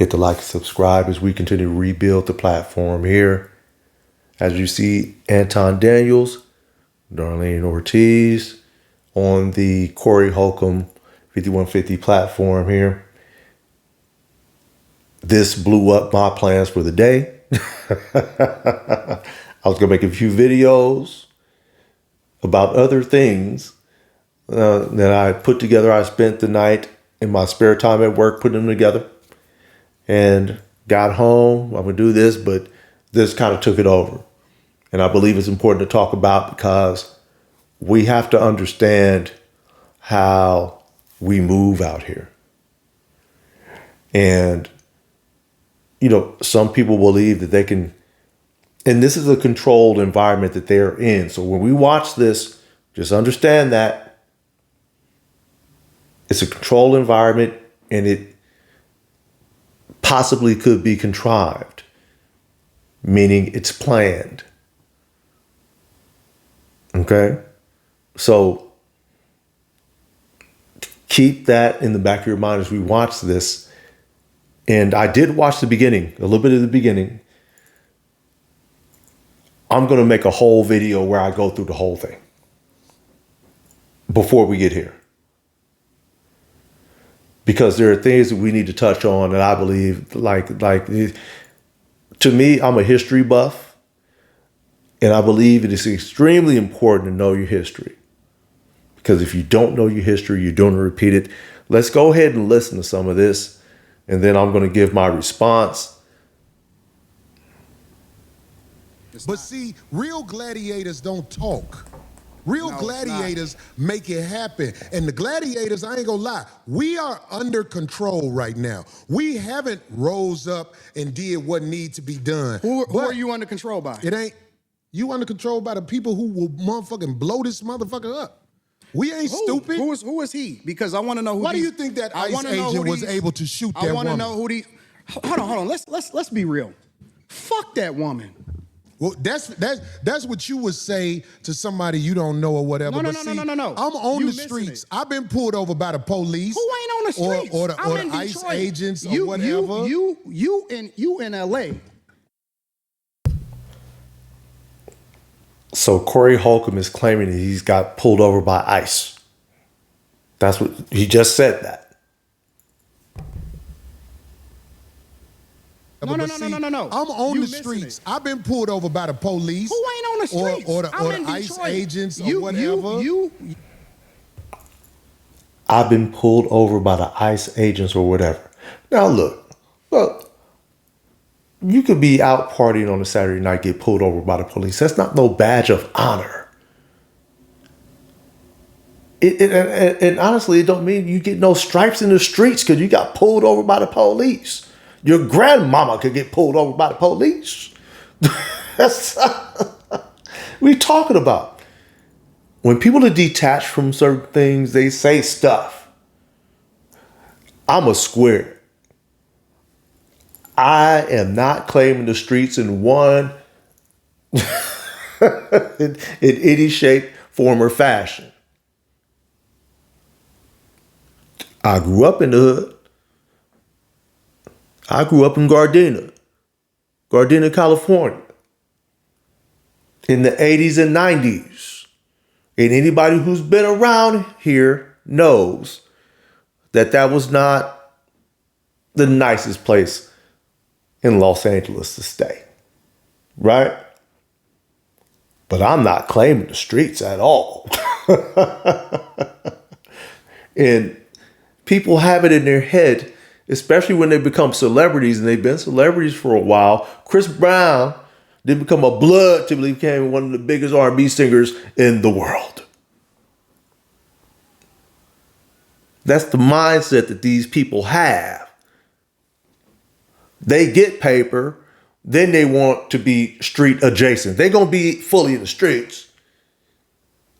Hit the like and subscribe as we continue to rebuild the platform here. As you see, Anton Daniels, Darlene Ortiz on the Corey Holcomb 5150 platform here. This blew up my plans for the day. I was going to make a few videos about other things that I put together. I spent the night in my spare time at work putting them together and got home. I'm going to do this, but this kind of took it over. And I believe it's important to talk about because we have to understand how we move out here. And, you know, some people believe that they can, and this is a controlled environment that they're in. So when we watch this, just understand that it's a controlled environment and it possibly could be contrived, meaning it's planned. Okay? So keep that in the back of your mind as we watch this. And I did watch the beginning, a little bit of the beginning. I'm going to make a whole video where I go through the whole thing before we get here. Because there are things that we need to touch on that I believe, like to me, I'm a history buff. And I believe it is extremely important to know your history. Because if you don't know your history, you don't repeat it. Let's go ahead and listen to some of this. And then I'm going to give my response. But see, real gladiators don't talk. Real gladiators make it happen. And the gladiators, I ain't gonna lie, we are under control right now. We haven't rose up and did what needs to be done. Who are you under control by? It ain't, you under control by the people who will motherfucking blow this motherfucker up. We ain't stupid. Who is he? Because I want to know who. Why do you think that ICE agent was able to shoot that woman? I want to know who these. Hold on. Let's be real. Fuck that woman. Well, that's what you would say to somebody you don't know or whatever. No. I'm on the streets. I've been pulled over by the police. Who ain't on the streets? Or the ICE agents or whatever. You in LA. So Corey Holcomb is claiming that he's got pulled over by ICE. That's what he just said that. No. I'm on the streets. I've been pulled over by the police. Who ain't on the streets? Or the ICE agents or whatever. I've been pulled over by the ICE agents or whatever. Now look, you could be out partying on a Saturday night, get pulled over by the police. That's not no badge of honor. And honestly, it don't mean you get no stripes in the streets because you got pulled over by the police. Your grandmama could get pulled over by the police. That's what we talking about. When people are detached from certain things, they say stuff. I'm a square. I am not claiming the streets in one, in any shape, form, or fashion. I grew up in the hood. I grew up in Gardena, California, in the 80s and 90s. And anybody who's been around here knows that that was not the nicest place in Los Angeles to stay, right? But I'm not claiming the streets at all. And people have it in their head, especially when they become celebrities, and they've been celebrities for a while. Chris Brown didn't become a blood till he became one of the biggest R&B singers in the world. That's the mindset that these people have. They get paper, then they want to be street adjacent. They're going to be fully in the streets.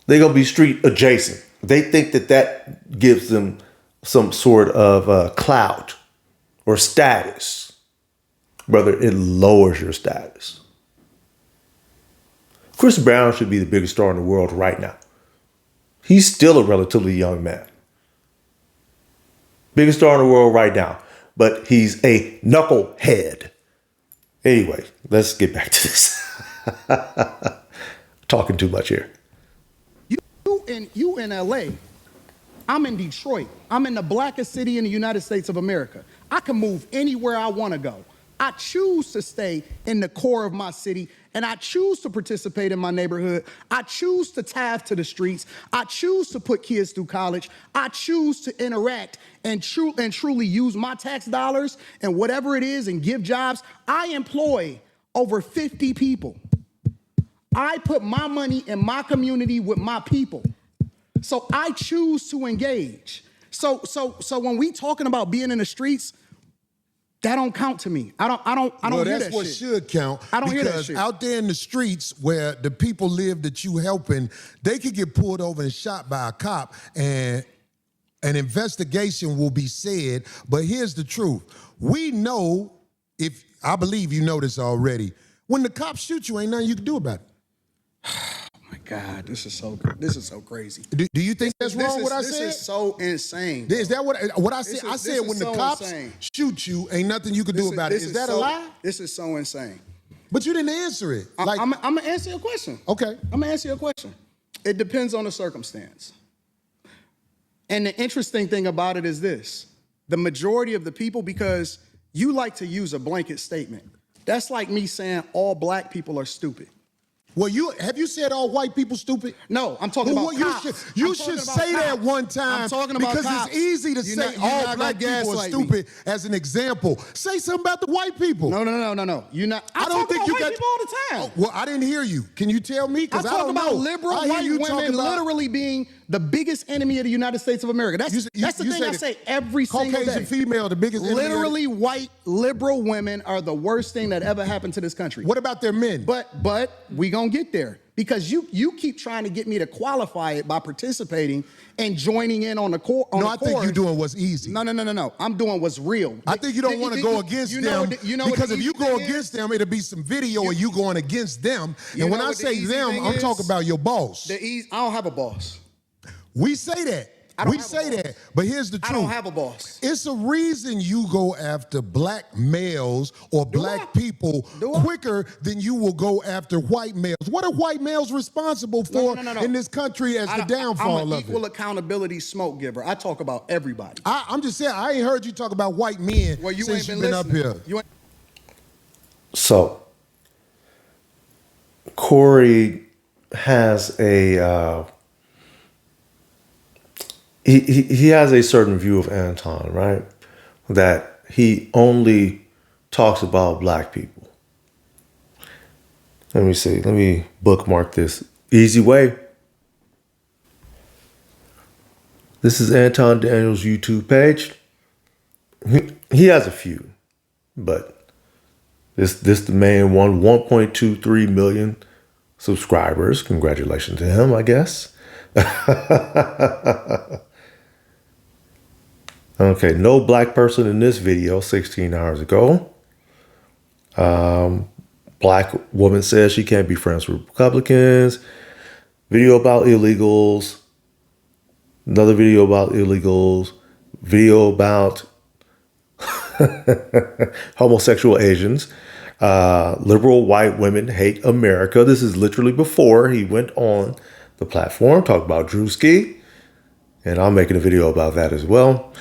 They're going to be street adjacent. They think that that gives them some sort of clout or status. Brother, it lowers your status. Chris Brown should be the biggest star in the world right now. He's still a relatively young man. Biggest star in the world right now. but he's a knucklehead. Anyway, let's get back to this. Talking too much here. You in LA. I'm in Detroit. I'm in the blackest city in the United States of America. I can move anywhere I want to go. I choose to stay in the core of my city, and I choose to participate in my neighborhood. I choose to tithe to the streets. I choose to put kids through college. I choose to interact and truly use my tax dollars and whatever it is and give jobs. I employ over 50 people. I put my money in my community with my people. So I choose to engage. So when we talking about being in the streets, that don't count to me. I don't hear that shit. That's what should count. I don't hear that shit. Because out there in the streets where the people live that you helping, they could get pulled over and shot by a cop, and an investigation will be said. But here's the truth. We know, if I believe you know this already, when the cops shoot you, ain't nothing you can do about it. My God, this is so crazy. Do you think that's wrong what I said? This is so insane. Is that what I said? I said when the cops shoot you, ain't nothing you can do about it. Is that a lie? This is so insane. But you didn't answer it. I'm going to answer your question. Okay. I'm going to answer your question. It depends on the circumstance. And the interesting thing about it is this. The majority of the people, because you like to use a blanket statement. That's like me saying all black people are stupid. Well, have you said all white people stupid? No, I'm talking about cops. You should say that one time. I'm talking about because cops. it's easy to say all black people are stupid as an example. Say something about the white people. No. You're not. I don't think you got people all the time. Well, I didn't hear you. Can you tell me? Because I don't know. I talk about liberal white women literally being the biggest enemy of the United States of America. That's the thing I say every single day. Caucasian female, the biggest enemy. Literally, white liberal women are the worst thing that ever happened to this country. What about their men? But we gonna get there because you keep trying to get me to qualify it by participating and joining in on the core. I think you're doing what's easy. No. I'm doing what's real. I think you don't want to go against them because if you go against them, it'll be some video of you going against them. And when I say them, I'm talking about your boss. I don't have a boss. We say that. We say that. But here's the truth. I don't have a boss. It's a reason you go after black males or black people quicker than you will go after white males. What are white males responsible for in this country as the downfall of it? I'm an equal accountability smoke giver. I talk about everybody. I'm just saying, I ain't heard you talk about white men since you've been up here. So, Corey has a... He has a certain view of Anton, right? That he only talks about black people. Let me see. Let me bookmark this. Easy way. This is Anton Daniels' YouTube page. He has a few, but this the main one, 1.23 million subscribers. Congratulations to him, I guess. Okay, no black person in this video 16 hours ago. Black woman says she can't be friends with Republicans. Video about illegals. Another video about illegals. Video about homosexual Asians. Liberal white women hate America. This is literally before he went on the platform. Talk about Drewski. And I'm making a video about that as well.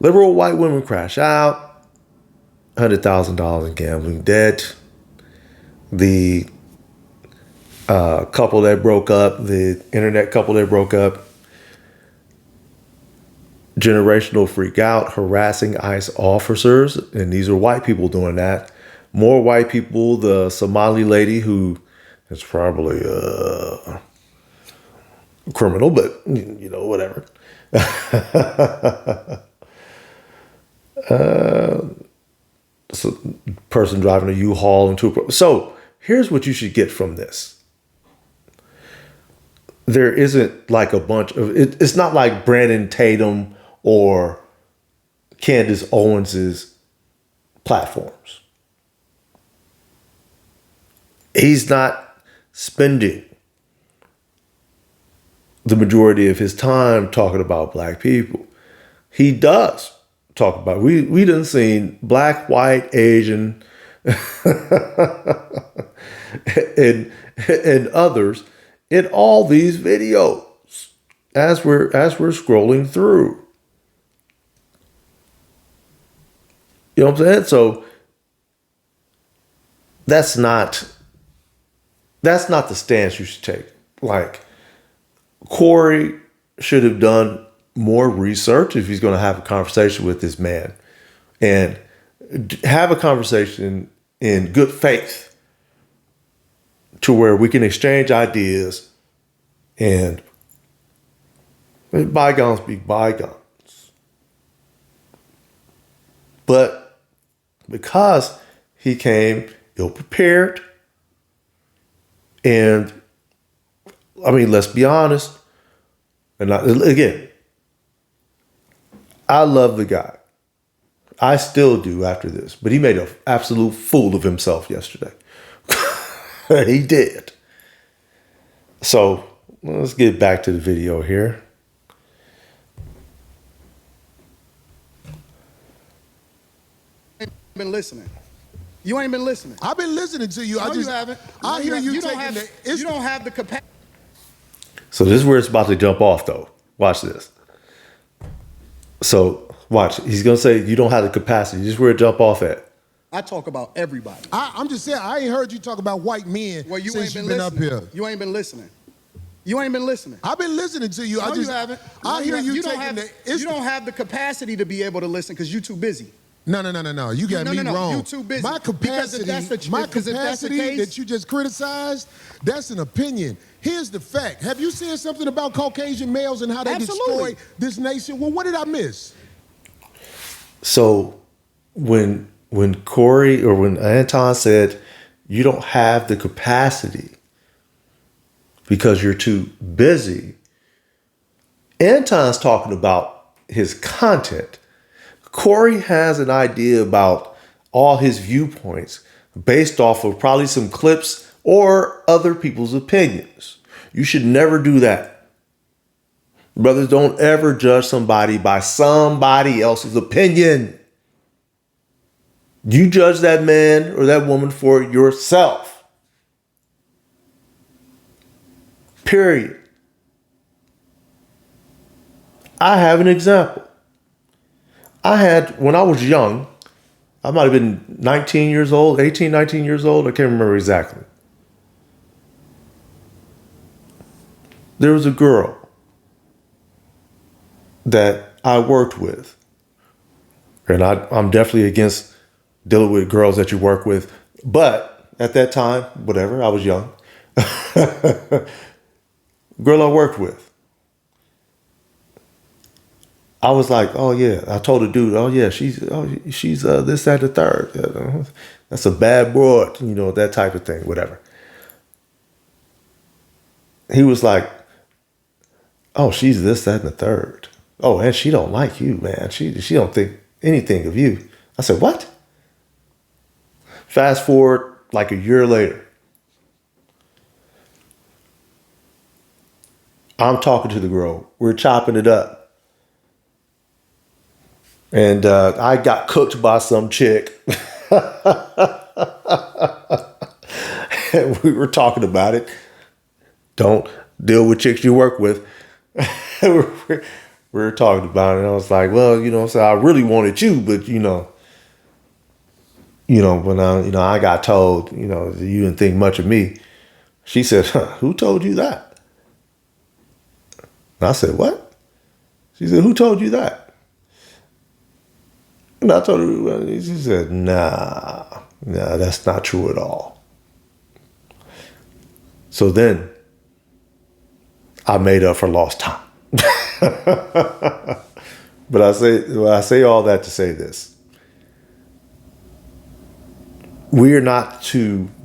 Liberal white women crash out. $100,000 in gambling debt. The couple that broke up, the internet couple that broke up. Generational freak out, harassing ICE officers. And these are white people doing that. More white people, the Somali lady who is probably a criminal, but you know, whatever. So person driving a U-Haul into a... So here's what you should get from this. There isn't like a bunch of... It's not like Brandon Tatum or Candace Owens's platforms. He's not spending the majority of his time talking about black people. He does talk about. We done seen black, white, Asian, and others in all these videos as we're scrolling through. You know what I'm saying? So that's not the stance you should take. Like, Corey should have done more research if he's going to have a conversation with this man, and have a conversation in good faith to where we can exchange ideas and bygones be bygones. But because he came ill prepared, and I mean, let's be honest, and again, I love the guy. I still do after this, but he made an absolute fool of himself yesterday. He did. So let's get back to the video here. Been listening. You ain't been listening. I've been listening to you. No, you haven't. I hear you You taking you don't have the capacity. So this is where it's about to jump off, though. Watch this. So watch. He's gonna say you don't have the capacity. This is where it jump off at. I talk about everybody. I'm just saying, I ain't heard you talk about white men Well, you since ain't you've been been listening. up here. You ain't been listening. You ain't been listening. I've been listening to you. No, you haven't. I hear you don't taking have, the. You don't have the capacity to be able to listen because you're too busy. No. You got me wrong. You too busy. My capacity, Because if that's the case, that you just criticized, that's an opinion. Here's the fact. Have you said something about Caucasian males and how they Absolutely. destroy this nation? Well, what did I miss? So when Corey or when Anton said you don't have the capacity because you're too busy, Anton's talking about his content. Corey has an idea about all his viewpoints based off of probably some clips or other people's opinions. You should never do that. Brothers, don't ever judge somebody by somebody else's opinion. You judge that man or that woman for yourself. Period. I have an example. When I was young, I might have been 19 years old, 18, 19 years old. I can't remember exactly. There was a girl that I worked with. And I'm definitely against dealing with girls that you work with. But at that time, whatever, I was young. Girl I worked with. I was like, oh yeah. I told the dude, oh yeah, she's this, that, the third. That's a bad broad, that type of thing, whatever. He was like, oh, she's this, that, and the third. Oh, and she don't like you, man. She don't think anything of you. I said, what? Fast forward like a year later. I'm talking to the girl. We're chopping it up. And I got cooked by some chick. And we were talking about it. Don't deal with chicks you work with. we were talking about it. And I was like, well, so I really wanted you, but when I got told, you didn't think much of me. She said, who told you that? And I said, what? She said, who told you that? And I told her, she said, nah, that's not true at all. So then I made up for lost time. But I say all that to say this.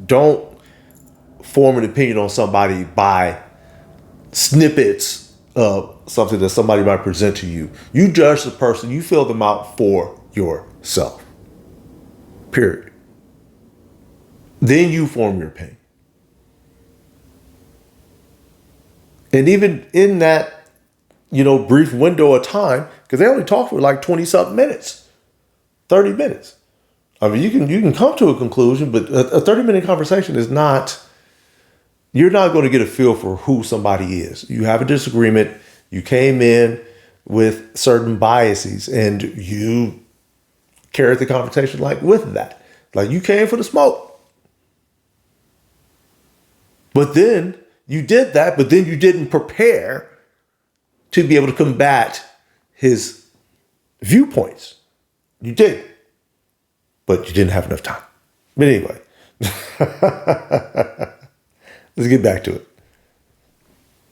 Don't form an opinion on somebody by snippets of something that somebody might present to you. You judge the person, you fill them out for yourself. Period. Then you form your opinion. And even in that brief window of time, because they only talk for like 20 something minutes, 30 minutes. I mean, you can come to a conclusion, but a 30-minute conversation is not, you're not going to get a feel for who somebody is. You have a disagreement. You came in with certain biases and you carried the conversation like with that. Like you came for the smoke. But then you did that, but then you didn't prepare to be able to combat his viewpoints. You did, but you didn't have enough time. But anyway, let's get back to it.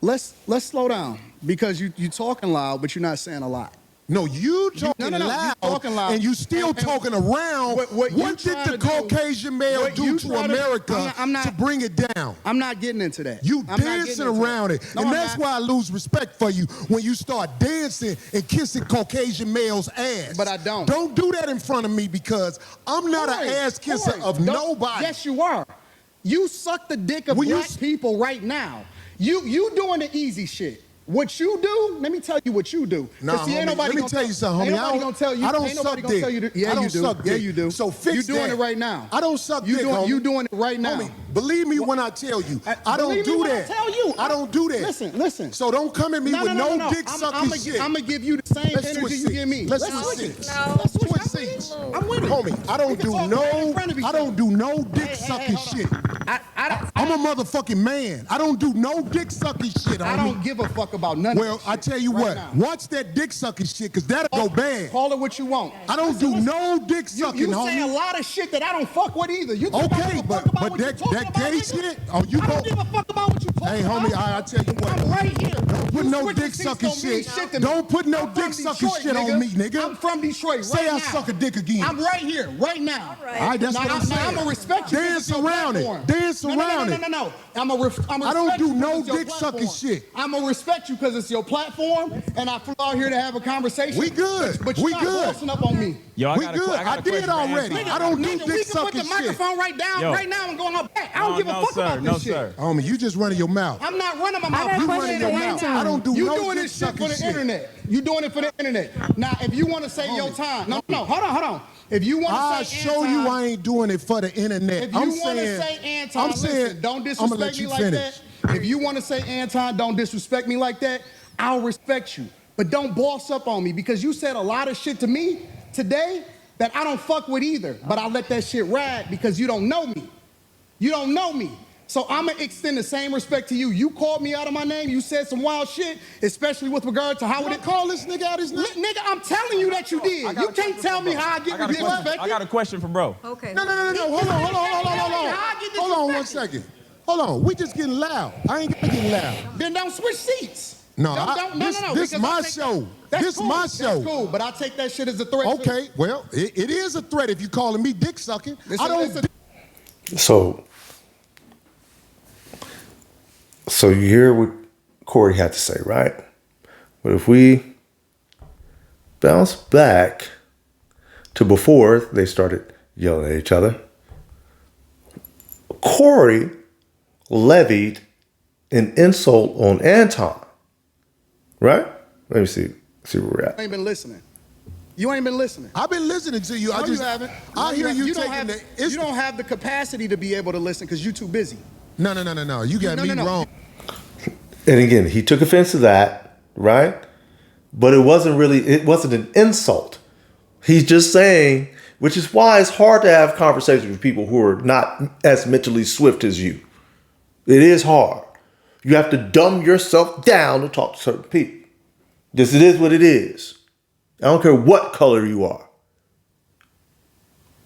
Let's slow down because you talking loud, but you're not saying a lot. No, you talking you talking loud, and you still talking around. What did the Caucasian male do to America to bring it down? I'm not getting into that. You dancing around it. No, and that's why I lose respect for you when you start dancing and kissing Caucasian males' ass. But I don't. Don't do that in front of me because I'm not an ass kisser of nobody. Yes, you are. You suck the dick of black people right now. You doing the easy shit. What you do, let me tell you what you do. Nah, homie, let me tell you something, homie. Ain't nobody gonna tell you. I don't suck dick. Yeah, I don't you do. suck dick. Yeah, you do. So fix you doing that. it right now. I don't suck dick, homie. You doing it right now. Homie, believe me when I tell you. I don't do that. I don't do that. Listen. So don't come at me with no dick sucking shit. I'm gonna give you the same energy you give me. Let's switch seats. Let's switch seats. I'm with it. Homie, I don't do no dick sucking shit. I'm a motherfucking man. I don't do no dick sucking shit. I don't give a fuck about none of Well, I tell you what, watch that dick sucking shit, because that'll go bad. Call it what you want. I don't do no dick sucking, you homie. say a lot of shit that I don't fuck with either. You okay, but that gay shit, oh, you I don't give a fuck about what you talking about. Hey, homie, I tell you what. I'm right here. Don't put no dick sucking shit. Don't put no dick sucking shit on me, nigga. I'm from Detroit right Say now. I suck a dick again. I'm right here, right now. All right, that's what I'm saying. I'm gonna respect you. Dance around it. Dance around it. No. I don't do no dick sucking shit. I'm gonna respect you because it's your platform, and I flew out here to have a conversation. We good. But you're not bossing up on me. Yo, we good. I did already. I don't do dick sucking shit. We can put the microphone right down, right now, and go on my back. I don't give a fuck about this shit. Homie, you just running your mouth. I'm not running my mouth. You running your mouth. I don't do you no doing dick this shit sucking for the internet. You doing it for the internet. Now, if you want to say your time, no, hold on. If you want to I'll say show you I ain't doing it for the internet. If you want to say Anton, listen, don't disrespect me like that. If you want to say Anton, don't disrespect me like that. I'll respect you. But don't boss up on me because you said a lot of shit to me today that I don't fuck with either. But I let that shit ride because you don't know me. You don't know me. So I'm going to extend the same respect to you. You called me out of my name. You said some wild shit, especially with regard to how would it call this nigga out his name? Nigga, I'm telling you that you did. You can't tell me how I get disrespected. I got a question for bro. Okay. No. Hold on 1 second. Hold on. We just getting loud. I ain't getting loud. Then don't switch seats. No, this my show. This my show. That's cool, but I take that shit as a threat. Okay, well, it is a threat if you calling me dick sucking. So you hear what Corey had to say, right? But if we bounce back to before they started yelling at each other, Corey levied an insult on Anton, right? Let me see where we're at. You ain't been listening. You ain't been listening. I've been listening to you. No, you haven't. I hear you taking you don't have the capacity to be able to listen because you're too busy. No. You got me wrong. And again, he took offense to that, right? But it wasn't an insult. He's just saying, which is why it's hard to have conversations with people who are not as mentally swift as you. It is hard. You have to dumb yourself down to talk to certain people. Just it is what it is. I don't care what color you are.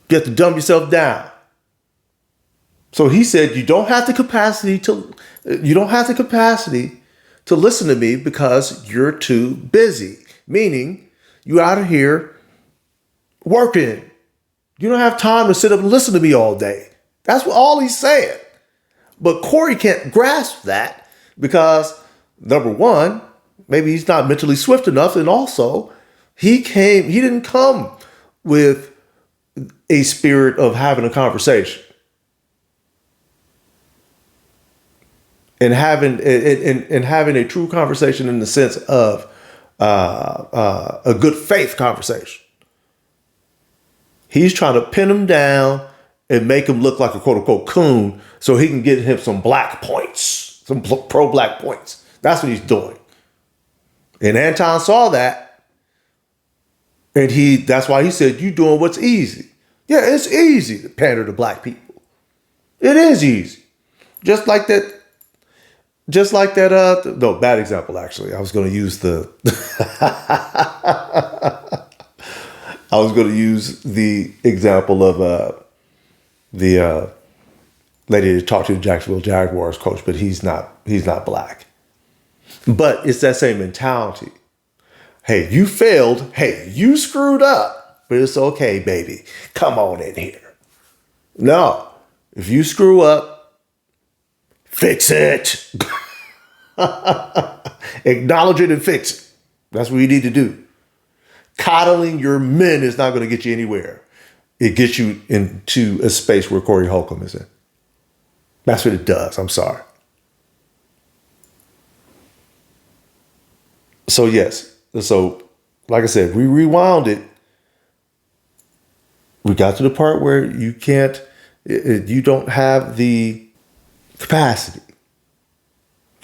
You have to dumb yourself down. So he said, you don't have the capacity to listen to me because you're too busy. Meaning, you're out of here working. You don't have time to sit up and listen to me all day. That's all he's saying. But Corey can't grasp that because, number one, maybe he's not mentally swift enough. And also, he didn't come with a spirit of having a conversation. And having a true conversation in the sense of a good faith conversation. He's trying to pin him down and make him look like a quote unquote coon so he can get him some black points, some pro black points. That's what he's doing. And Anton saw that. And that's why he said, you doing what's easy. Yeah, it's easy to pander to black people. It is easy. Just like that, no, bad example, actually. I was going to use the example of the lady that talked to the Jacksonville Jaguars coach, but he's not black. But it's that same mentality. Hey, you failed. Hey, you screwed up, but it's okay, baby. Come on in here. No, if you screw up, fix it. Acknowledge it and fix it. That's what you need to do. Coddling your men is not going to get you anywhere. It gets you into a space where Corey Holcomb is in. That's what it does. I'm sorry. So yes. So like I said, we rewound it. We got to the part where you don't have the capacity.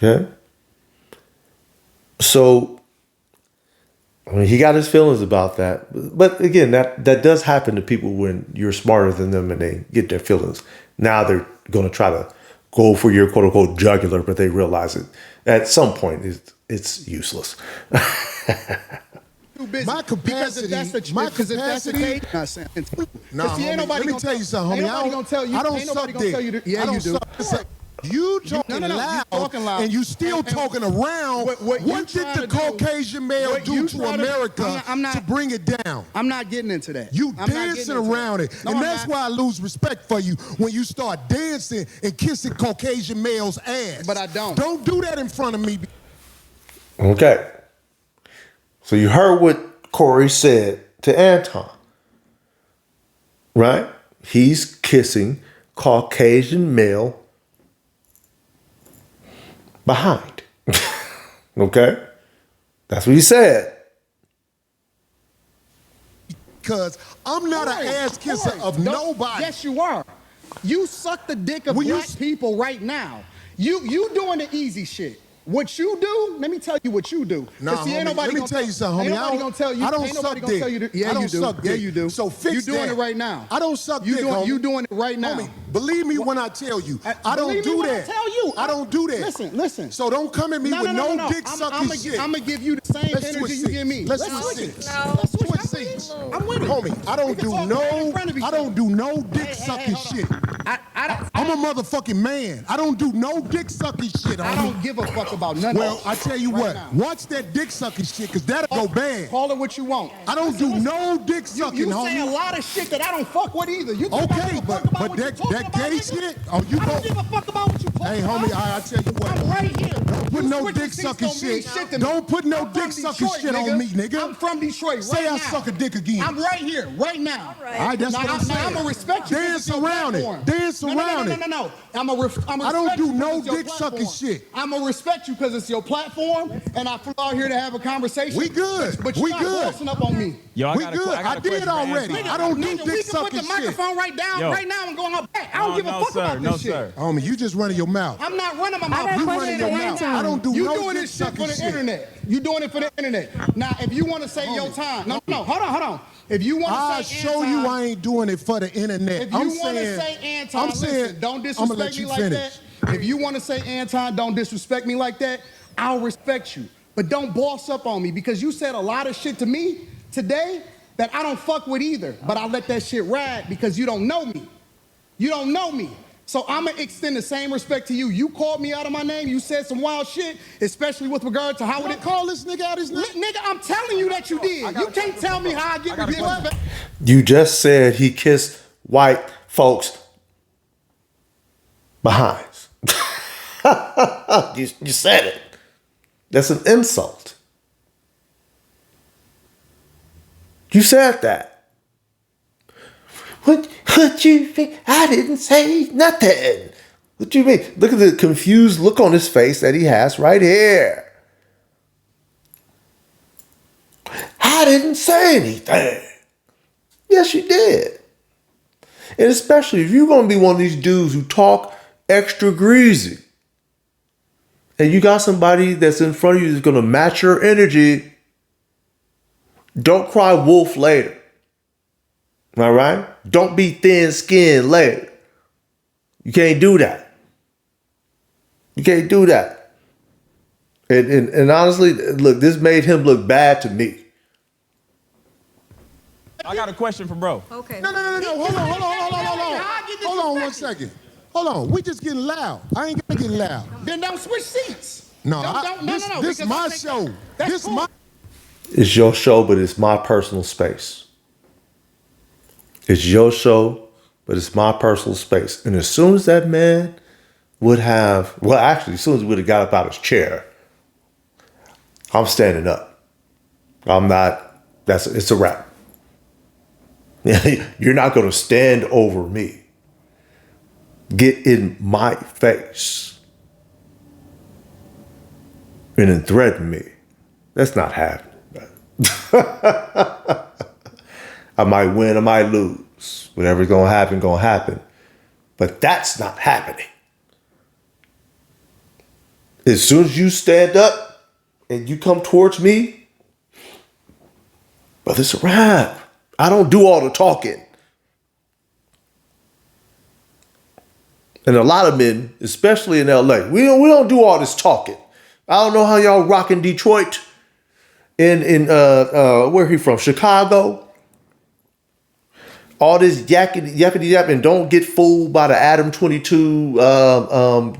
Okay. So, I mean, he got his feelings about that. But again, that does happen to people when you're smarter than them and they get their feelings. Now they're going to try to go for your quote unquote jugular, but they realize it at some point it's useless. My capacity. Let me tell you something, homie. I don't suck dick. Yeah, you do. You talking loud, and you still talking around. What did the Caucasian male do to America to bring it down? I'm not getting into that. You dancing around it. And that's why I lose respect for you when you start dancing and kissing Caucasian males' ass. But I don't. Don't do that in front of me. Okay. So you heard what Corey said to Anton, right? He's kissing Caucasian male behind. Okay? That's what he said. Because I'm not an ass kisser of nobody. Yes, you are. You suck the dick of black people right now. You doing the easy shit. What you do, let me tell you what you do. Nah, homie, let me tell you something, homie. I don't suck dick. Yeah, you do. Suck dick. Yeah, you do. So fix you doing that. it right now. I don't suck dick, homie. You doing it right now. Homie, believe me when I tell you. I don't do that. I don't do that. Listen. So don't come at me with no dick sucking shit. I'm going to give you the same energy you give me. Let's switch seats. Let's switch seats. I'm with it. Homie, I don't do no dick sucking shit. I'm a motherfucking man. I don't do no dick sucking shit, homie. I don't give a fuck about none of that. Well, I tell you what, watch that dick sucking shit, because that'll go bad. Call it what you want. I don't do no dick sucking, you homie. say a lot of shit that I don't fuck with either. You okay, but that gay shit, I don't give a fuck about what you talking about. Hey, homie, I tell you what. I'm right here. Don't put no dick sucking shit. Don't put no dick sucking shit on me, nigga. I'm from Detroit right now. Say I suck a dick again. I'm right here, right now. All right, that's what I'm saying. I'm going to respect you. Dance around it. Dance around it. No. I don't do no dick sucking shit. I'm going to respect you because it's your platform, and I flew out here to have a conversation. We good. But you're not bossing up on me. Yo, we good. I did already. I don't do dick sucking shit. We can put the microphone right now and go on back. I don't give a fuck about this shit. Homie, you just running your mouth. I'm not running my mouth. You running your mouth. I don't do no dick sucking shit. You doing this shit for the internet. You doing it for the internet. Now, if you want to say your time. No, hold on. If you want to say I'll show you I ain't doing it for the internet. If you want to say Anton, listen, don't disrespect me like that. If you want to say Anton, don't disrespect me like that, I'll respect you. But don't boss up on me, because you said a lot of shit to me today that I don't fuck with either. But I let that shit ride because you don't know me. You don't know me. So I'm going to extend the same respect to you. You called me out of my name. You said some wild shit, especially with regard to how would it call this nigga out his name? Nigga, I'm telling you that you did. You can't tell me how I get respect. You just said he kissed white folks behind. You said it. That's an insult. You said that. What you think? I didn't say nothing. What do you mean? Look at the confused look on his face that he has right here. I didn't say anything. Yes, you did. And especially if you're going to be one of these dudes who talk extra greasy, and you got somebody that's in front of you that's going to match your energy, don't cry wolf later. All right? Don't be thin-skinned later. You can't do that. You can't do that. And honestly, look, this made him look bad to me. I got a question for bro. Okay. No. Hold on. Hold on 1 second. Hold on. We just getting loud. I ain't gonna get loud. Then don't switch seats. No, this because my I think show. that's This cool. my. It's your show, but it's my personal space. It's your show, but it's my personal space. And as soon as that man would have, well, actually, as soon as he would have got up out of his chair, I'm standing up. I'm not, it's a wrap. You're not going to stand over me. Get in my face and then threaten me. That's not happening. I might win, I might lose. Whatever's going to happen. But that's not happening. As soon as you stand up and you come towards me, but it's a wrap. I don't do all the talking. And a lot of men, especially in LA, we don't do all this talking. I don't know how y'all rock in Detroit, in where he from? Chicago. All this yakety yap, and don't get fooled by the Adam 22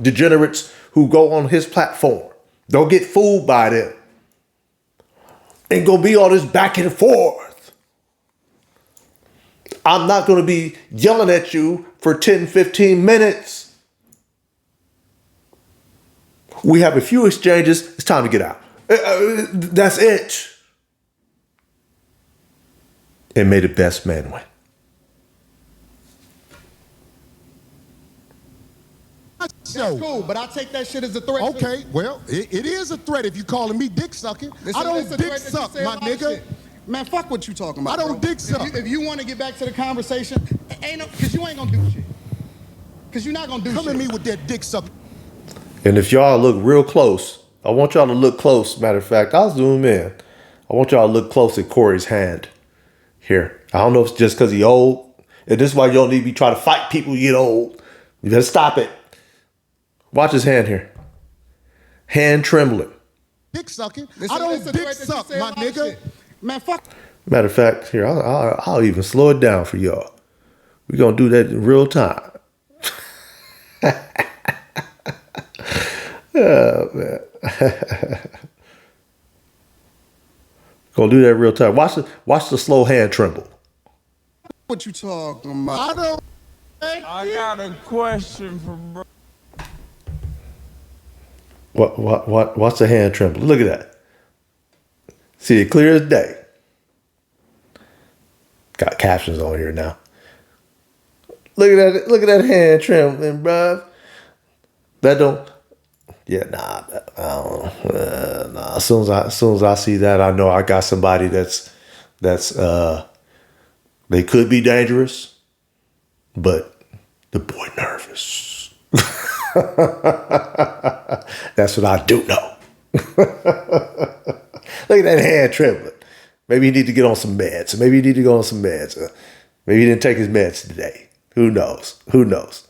degenerates who go on his platform. Don't get fooled by them. Ain't gonna be all this back and forth. I'm not gonna be yelling at you for 10, 15 minutes. We have a few exchanges. It's time to get out. That's it. And may the best man win. That's cool, but I take that shit as a threat. Okay, well, it is a threat if you calling me dick sucking. I don't dick suck, my nigga. Man, fuck what you talking about. I don't dick suck. If you want to get back to the conversation, because you ain't gonna do shit. Because you're not gonna do shit. Come at me with that dick suck. And if y'all look real close, I want y'all to look close. Matter of fact, I'll zoom in. I want y'all to look close at Corey's hand here. I don't know if it's just because he's old. And this is why you don't need to be trying to fight people when you get old. You better stop it. Watch his hand here. Hand trembling. Dick sucking. I don't dick suck, my nigga. Man, fuck. Matter of fact, here, I'll even slow it down for y'all. We're going to do that in real time. Oh, man. Gonna do that in real time. Watch the slow hand tremble. What you talking about? I got a question for bro. Watch the hand tremble. Look at that. See it clear as day. Got captions on here now. Look at that. Look at that hand trembling, bruh. That don't. Yeah, nah. Nah. As soon as I see that, I know I got somebody that's they could be dangerous, but the boy nervous. That's what I do know. Look at that hand trembling. Maybe you need to get on some meds. Maybe you need to go on some meds. Maybe he didn't take his meds today. Who knows? Who knows?